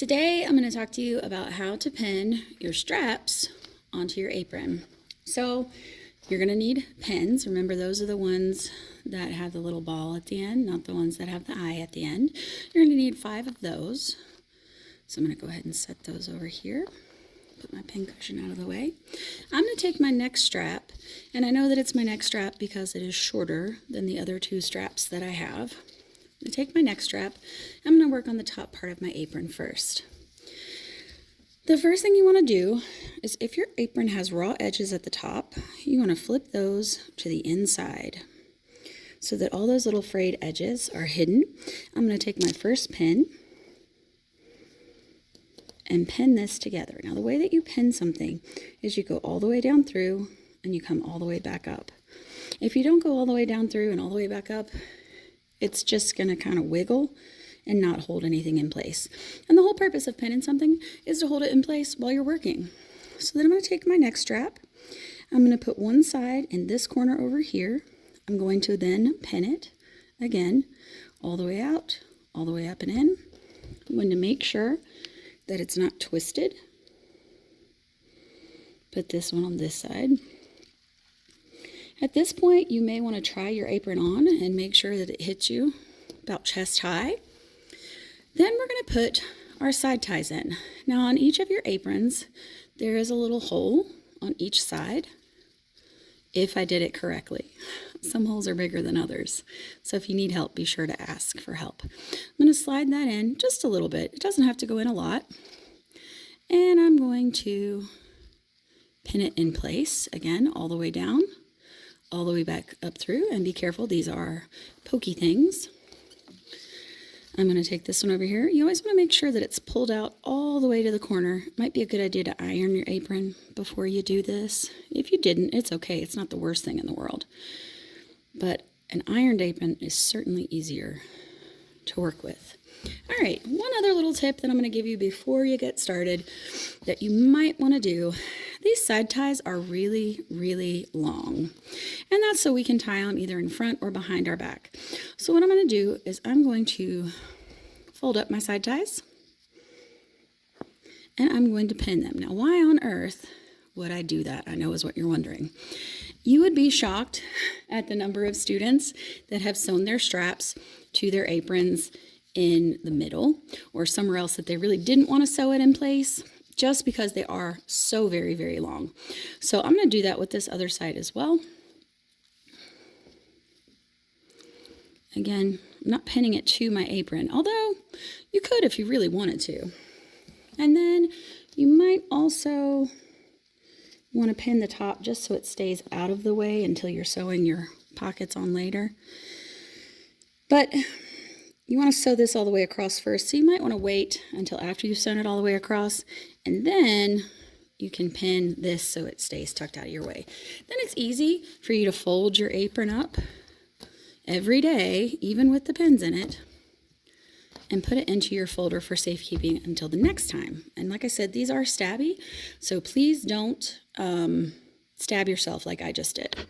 Today I'm going to talk to you about how to pin your straps onto your apron. So you're going to need pins. Remember, those are the ones that have the little ball at the end, not the ones that have the eye at the end. You're going to need 5 of those. So I'm going to go ahead and set those over here. Put my pin cushion out of the way. I'm going to take my neck strap, and I know that it's my neck strap because it is shorter than the other 2 straps that I have. I'm going to take my neck strap. I'm going to work on the top part of my apron first. The first thing you want to do is, if your apron has raw edges at the top, you want to flip those to the inside so that all those little frayed edges are hidden. I'm going to take my first pin and pin this together. Now, the way that you pin something is you go all the way down through and you come all the way back up. If you don't go all the way down through and all the way back up, it's just going to kind of wiggle and not hold anything in place. And the whole purpose of pinning something is to hold it in place while you're working. So then I'm going to take my neck strap. I'm going to put one side in this corner over here. I'm going to then pin it again all the way out, all the way up and in. I'm going to make sure that it's not twisted. Put this one on this side. At this point, you may want to try your apron on and make sure that it hits you about chest high. Then we're going to put our side ties in. Now, on each of your aprons, there is a little hole on each side, if I did it correctly. Some holes are bigger than others, so if you need help, be sure to ask for help. I'm going to slide that in just a little bit. It doesn't have to go in a lot. And I'm going to pin it in place, again, all the way down, all the way back up through, and be careful, these are pokey things. I'm going to take this one over here. You always want to make sure that it's pulled out all the way to the corner. It might be a good idea to iron your apron before you do this. If you didn't, it's okay. It's not the worst thing in the world. But an ironed apron is certainly easier to work with. All right, one other little tip that I'm going to give you before you get started that you might want to do. These side ties are really, really long, and that's so we can tie them either in front or behind our back. So what I'm going to do is I'm going to fold up my side ties, and I'm going to pin them. Now, why on earth would I do that? I know is what you're wondering. You would be shocked at the number of students that have sewn their straps to their aprons in the middle or somewhere else that they really didn't want to sew it in place, just because they are so very, very long. So I'm going to do that with this other side as well. Again, I'm not pinning it to my apron, although you could if you really wanted to. And then you might also want to pin the top just so it stays out of the way until you're sewing your pockets on later. But you want to sew this all the way across first, so you might want to wait until after you've sewn it all the way across, and then you can pin this so it stays tucked out of your way. Then it's easy for you to fold your apron up every day, even with the pins in it, and put it into your folder for safekeeping until the next time. And like I said, these are stabby, so please don't stab yourself like I just did.